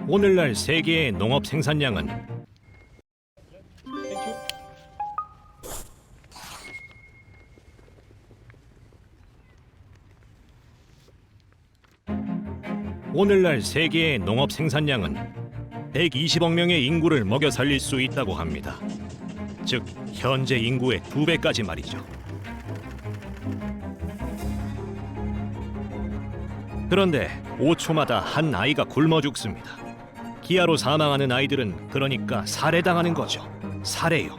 오늘날 세계의 농업 생산량은 오늘날 세계의 농업 생산량은 120억 명의 인구를 먹여 살릴 수 있다고 합니다. 즉, 현재 인구의 2배까지 말이죠. 그런데 5초마다 한 아이가 굶어 죽습니다. 기아로 사망하는 아이들은 그러니까 살해당하는 거죠. 살해요.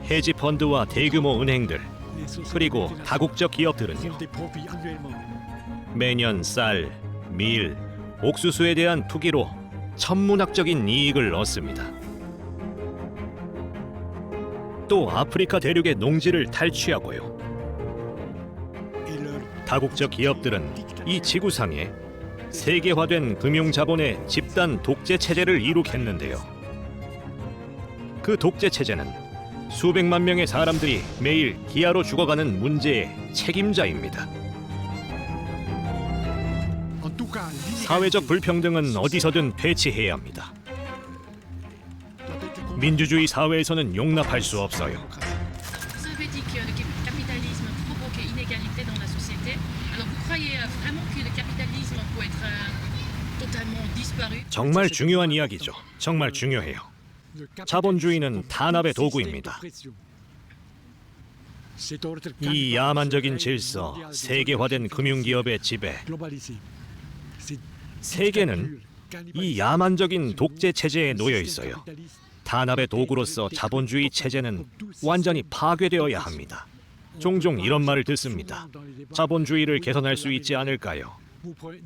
헤지펀드와 대규모 은행들, 그리고 다국적 기업들은요, 매년 쌀, 밀, 옥수수에 대한 투기로 천문학적인 이익을 얻습니다. 또 아프리카 대륙의 농지를 탈취하고요. 다국적 기업들은 이 지구상에 세계화된 금융자본의 집단 독재 체제를 이룩했는데요. 그 독재 체제는 수백만 명의 사람들이 매일 기아로 죽어가는 문제의 책임자입니다. 사회적 불평등은 어디서든 퇴치해야 합니다. 민주주의 사회에서는 용납할 수 없어요. Synthétique le capitalisme provoque inégalité dans la société. Alors vous croyez vraiment que le capitalisme peut être totalement disparu? 정말 중요한 이야기죠. 정말 중요해요. 자본주의는 탄압의 도구입니다. 이 야만적인 질서, 세계화된 금융기업의 지배, 세계는 이 야만적인 독재 체제에 놓여 있어요. 탄압의 도구로서 자본주의 체제는 완전히 파괴되어야 합니다. 종종 이런 말을 듣습니다. 자본주의를 개선할 수 있지 않을까요?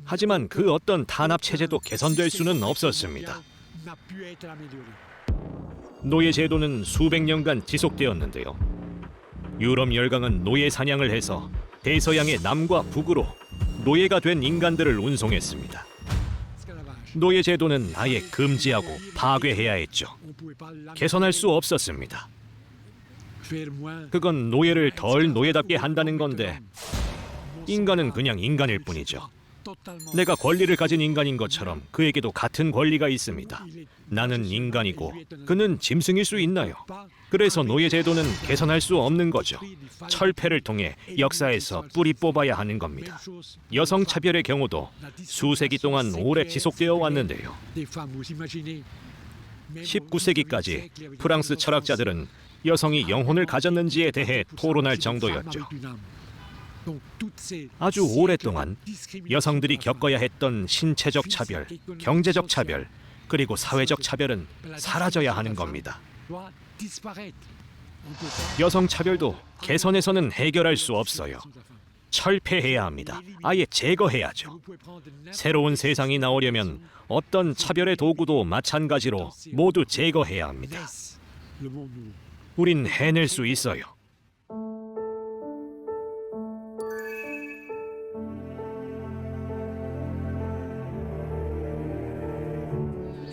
하지만 그 어떤 탄압 체제도 개선될 수는 없었습니다. 노예 제도는 수백 년간 지속되었는데요. 유럽 열강은 노예 사냥을 해서 대서양의 남과 북으로 노예가 된 인간들을 운송했습니다. 노예 제도는 아예 금지하고 파괴해야 했죠. 개선할 수 없었습니다. 그건 노예를 덜 노예답게 한다는 건데, 인간은 그냥 인간일 뿐이죠. 내가 권리를 가진 인간인 것처럼 그에게도 같은 권리가 있습니다. 나는 인간이고 그는 짐승일 수 있나요? 그래서 노예 제도는 개선할 수 없는 거죠. 철폐를 통해 역사에서 뿌리 뽑아야 하는 겁니다. 여성 차별의 경우도 수세기 동안 오래 지속되어 왔는데요. 19세기까지 프랑스 철학자들은 여성이 영혼을 가졌는지에 대해 토론할 정도였죠. 아주 오랫동안 여성들이 겪어야 했던 신체적 차별, 경제적 차별, 그리고 사회적 차별은 사라져야 하는 겁니다. 여성 차별도 개선해서는 해결할 수 없어요. 철폐해야 합니다. 아예 제거해야죠. 새로운 세상이 나오려면 어떤 차별의 도구도 마찬가지로 모두 제거해야 합니다. 우린 해낼 수 있어요.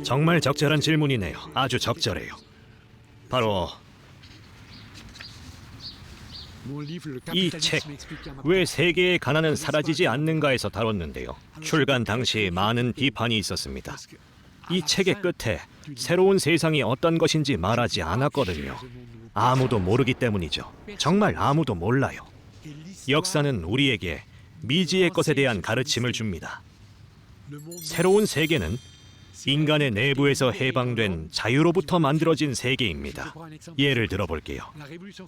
정말 적절한 질문이네요. 아주 적절해요. 바로 이 책, 왜 세계의 가난은 사라지지 않는가에서 다뤘는데요. 출간 당시 많은 비판이 있었습니다. 이 책의 끝에 새로운 세상이 어떤 것인지 말하지 않았거든요. 아무도 모르기 때문이죠. 정말 아무도 몰라요. 역사는 우리에게 미지의 것에 대한 가르침을 줍니다. 새로운 세계는 인간의 내부에서 해방된 자유로부터 만들어진 세계입니다. 예를 들어볼게요.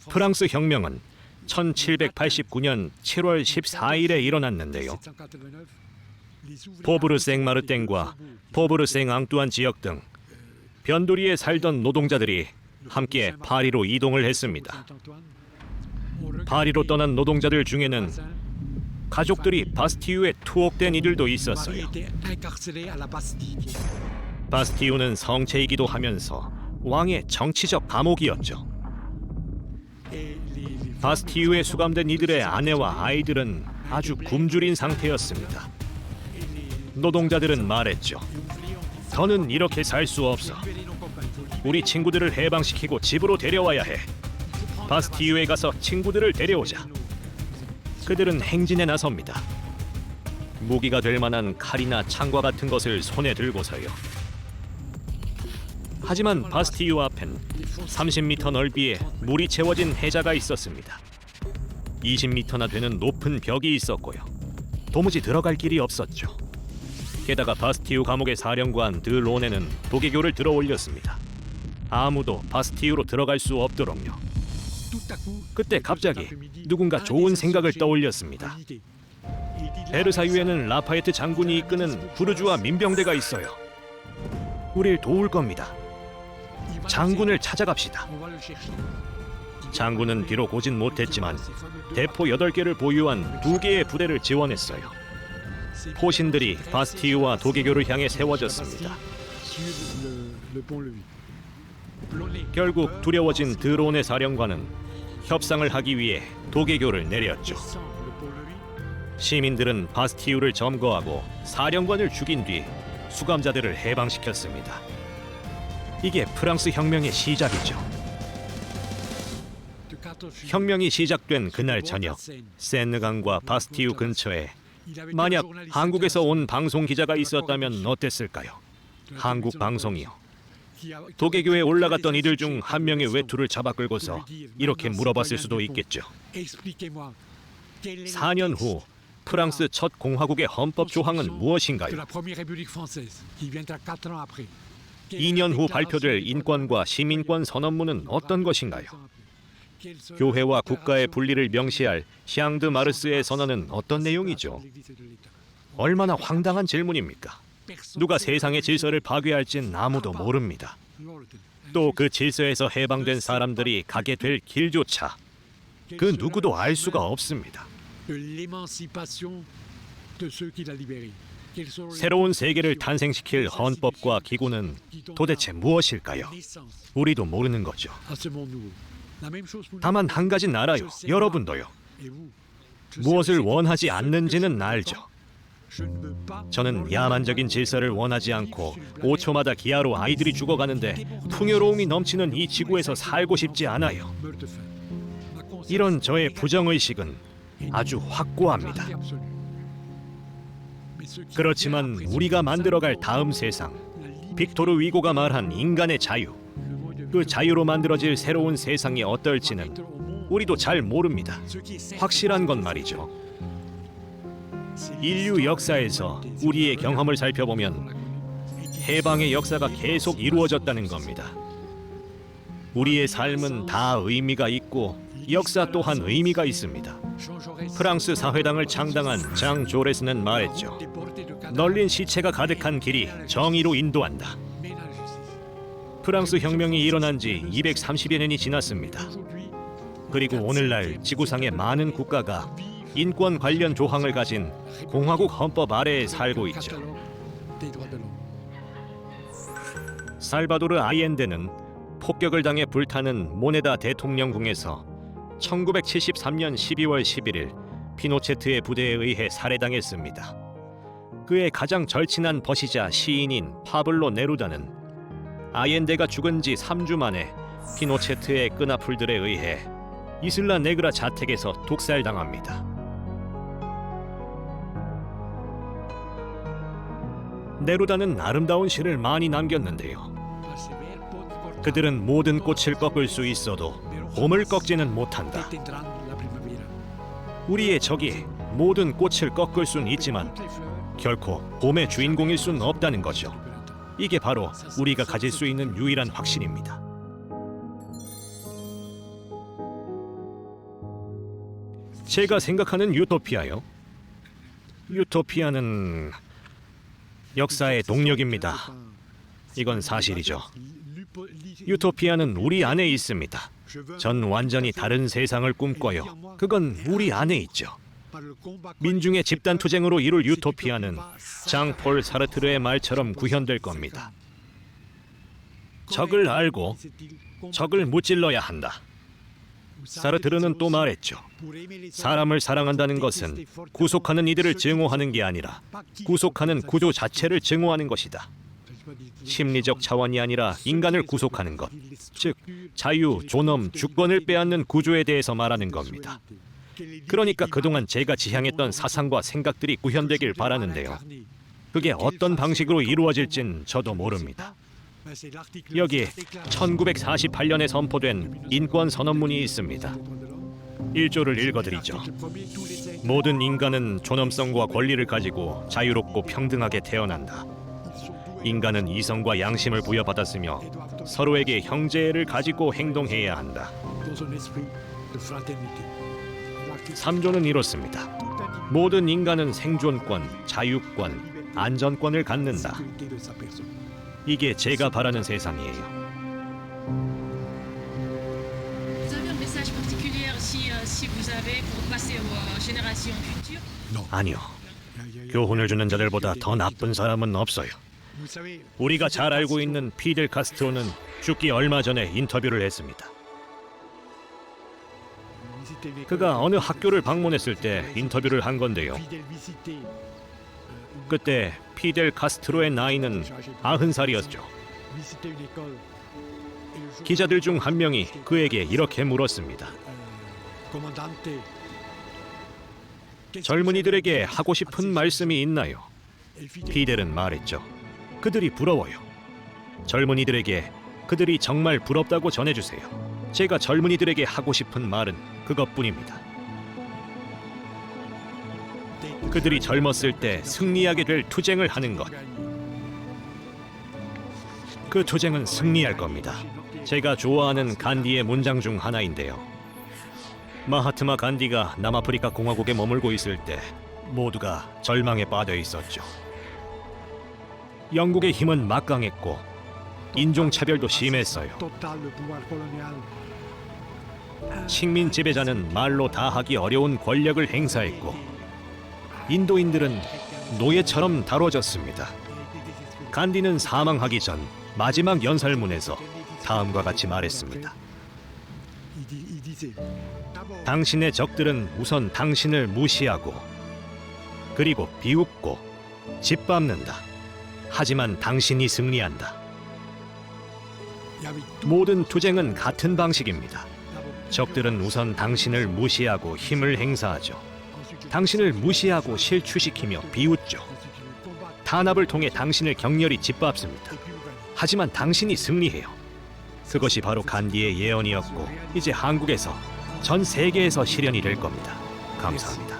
프랑스 혁명은 1789년 7월 14일에 일어났는데요. 포브르 생마르땡과 포브르 생앙뚜안 지역 등 변두리에 살던 노동자들이 함께 파리로 이동을 했습니다. 파리로 떠난 노동자들 중에는 가족들이 바스티유에 투옥된 이들도 있었어요. 바스티유는 성체이기도 하면서 왕의 정치적 감옥이었죠. 바스티유에 수감된 이들의 아내와 아이들은 아주 굶주린 상태였습니다. 노동자들은 말했죠. 더는 이렇게 살 수 없어. 우리 친구들을 해방시키고 집으로 데려와야 해. 바스티유에 가서 친구들을 데려오자. 그들은 행진에 나섭니다. 무기가 될 만한 칼이나 창과 같은 것을 손에 들고서요. 하지만 바스티유 앞엔 30m 넓이의 물이 채워진 해자가 있었습니다. 20m나 되는 높은 벽이 있었고요. 도무지 들어갈 길이 없었죠. 게다가 바스티유 감옥의 사령관 드로네는 도개교를 들어 올렸습니다. 아무도 바스티유로 들어갈 수 없도록요. 그때 갑자기 누군가 좋은 생각을 떠올렸습니다. 베르사유에는 라파에트 장군이 이끄는 부르주아 민병대가 있어요. 우릴 도울 겁니다. 장군을 찾아갑시다. 장군은 비록 오진 못했지만 대포 8개를 보유한 2개의 부대를 지원했어요. 포신들이 바스티유와 도개교를 향해 세워졌습니다. 결국 두려워진 드론의 사령관은 협상을 하기 위해 도개교를 내렸죠. 시민들은 바스티유를 점거하고 사령관을 죽인 뒤 수감자들을 해방시켰습니다. 이게 프랑스 혁명의 시작이죠. 혁명이 시작된 그날 저녁, 세느강과 바스티유 근처에 만약 한국에서 온 방송 기자가 있었다면 어땠을까요? 한국 방송이요. 도개교에 올라갔던 이들 중 한 명의 외투를 잡아 끌고서 이렇게 물어봤을 수도 있겠죠. 4년 후 프랑스 첫 공화국의 헌법 조항은 무엇인가요? 2년 후 발표될 인권과 시민권 선언문은 어떤 것인가요? 교회와 국가의 분리를 명시할 샹드 마르스의 선언은 어떤 내용이죠? 얼마나 황당한 질문입니까? 누가 세상의 질서를 파괴할진 아무도 모릅니다. 또 그 질서에서 해방된 사람들이 가게 될 길조차 그 누구도 알 수가 없습니다. 새로운 세계를 탄생시킬 헌법과 기구는 도대체 무엇일까요? 우리도 모르는 거죠. 다만 한 가지는 알아요. 여러분도요. 무엇을 원하지 않는지는 알죠. 저는 야만적인 질서를 원하지 않고 5초마다 기아로 아이들이 죽어가는데 풍요로움이 넘치는 이 지구에서 살고 싶지 않아요. 이런 저의 부정의식은 아주 확고합니다. 그렇지만 우리가 만들어갈 다음 세상, 빅토르 위고가 말한 인간의 자유, 그 자유로 만들어질 새로운 세상이 어떨지는 우리도 잘 모릅니다. 확실한 건 말이죠. 인류 역사에서 우리의 경험을 살펴보면 해방의 역사가 계속 이루어졌다는 겁니다. 우리의 삶은 다 의미가 있고 역사 또한 의미가 있습니다. 프랑스 사회당을 창당한 장 조레스는 말했죠. 널린 시체가 가득한 길이 정의로 인도한다. 프랑스 혁명이 일어난 지 230여 년이 지났습니다. 그리고 오늘날 지구상의 많은 국가가 인권 관련 조항을 가진 공화국 헌법 아래에 살고 있죠. 살바도르 아옌데는 폭격을 당해 불타는 모네다 대통령궁에서 1973년 12월 11일 피노체트의 부대에 의해 살해당했습니다. 그의 가장 절친한 벗이자 시인인 파블로 네루다는 아옌데가 죽은 지 3주 만에 피노체트의 끈아풀들에 의해 이슬라 네그라 자택에서 독살당합니다. 네루다는 아름다운 시를 많이 남겼는데요. 그들은 모든 꽃을 꺾을 수 있어도 봄을 꺾지는 못한다. 우리의 적이 모든 꽃을 꺾을 수는 있지만 결코 봄의 주인공일 수는 없다는 거죠. 이게 바로 우리가 가질 수 있는 유일한 확신입니다. 제가 생각하는 유토피아요. 유토피아는 역사의 동력입니다. 이건 사실이죠. 유토피아는 우리 안에 있습니다. 전 완전히 다른 세상을 꿈꿔요. 그건 우리 안에 있죠. 민중의 집단 투쟁으로 이룰 유토피아는 장폴 사르트르의 말처럼 구현될 겁니다. 적을 알고 적을 무찔러야 한다. 사르트르는 또 말했죠. 사람을 사랑한다는 것은 구속하는 이들을 증오하는 게 아니라 구속하는 구조 자체를 증오하는 것이다. 심리적 차원이 아니라 인간을 구속하는 것, 즉 자유, 존엄, 주권을 빼앗는 구조에 대해서 말하는 겁니다. 그러니까 그동안 제가 지향했던 사상과 생각들이 구현되길 바라는데요. 그게 어떤 방식으로 이루어질진 저도 모릅니다. 여기 1948년에 선포된 인권 선언문이 있습니다. 1조를 읽어드리죠. 모든 인간은 존엄성과 권리를 가지고 자유롭고 평등하게 태어난다. 인간은 이성과 양심을 부여받았으며 서로에게 형제를 가지고 행동해야 한다. 3조는 이렇습니다. 모든 인간은 생존권, 자유권, 안전권을 갖는다. 이게 제가 바라는 세상이에요. Vous avez un message particulier si vous avez pour passer aux générations futures? 아니요. 교훈을 주는 자들보다 더 나쁜 사람은 없어요. 우리가 잘 알고 있는 피델 카스트로는 죽기 얼마 전에 인터뷰를 했습니다. 그가 어느 학교를 방문했을 때 인터뷰를 한 건데요. 그때 피델 카스트로의 나이는 90살이었죠. 기자들 중 한 명이 그에게 이렇게 물었습니다. 젊은이들에게 하고 싶은 말씀이 있나요? 피델은 말했죠. 그들이 부러워요. 젊은이들에게 그들이 정말 부럽다고 전해주세요. 제가 젊은이들에게 하고 싶은 말은 그것뿐입니다. 그들이 젊었을 때 승리하게 될 투쟁을 하는 것. 그 투쟁은 승리할 겁니다. 제가 좋아하는 간디의 문장 중 하나인데요. 마하트마 간디가 남아프리카 공화국에 머물고 있을 때 모두가 절망에 빠져 있었죠. 영국의 힘은 막강했고 인종차별도 심했어요. 식민 지배자는 말로 다 하기 어려운 권력을 행사했고 인도인들은 노예처럼 다뤄졌습니다. 간디는 사망하기 전 마지막 연설문에서 다음과 같이 말했습니다. 당신의 적들은 우선 당신을 무시하고 그리고 비웃고 짓밟는다. 하지만 당신이 승리한다. 모든 투쟁은 같은 방식입니다. 적들은 우선 당신을 무시하고 힘을 행사하죠. 당신을 무시하고 실추시키며 비웃죠. 탄압을 통해 당신을 격렬히 짓밟습니다. 하지만 당신이 승리해요. 그것이 바로 간디의 예언이었고 이제 한국에서 전 세계에서 실현이 될 겁니다. 감사합니다.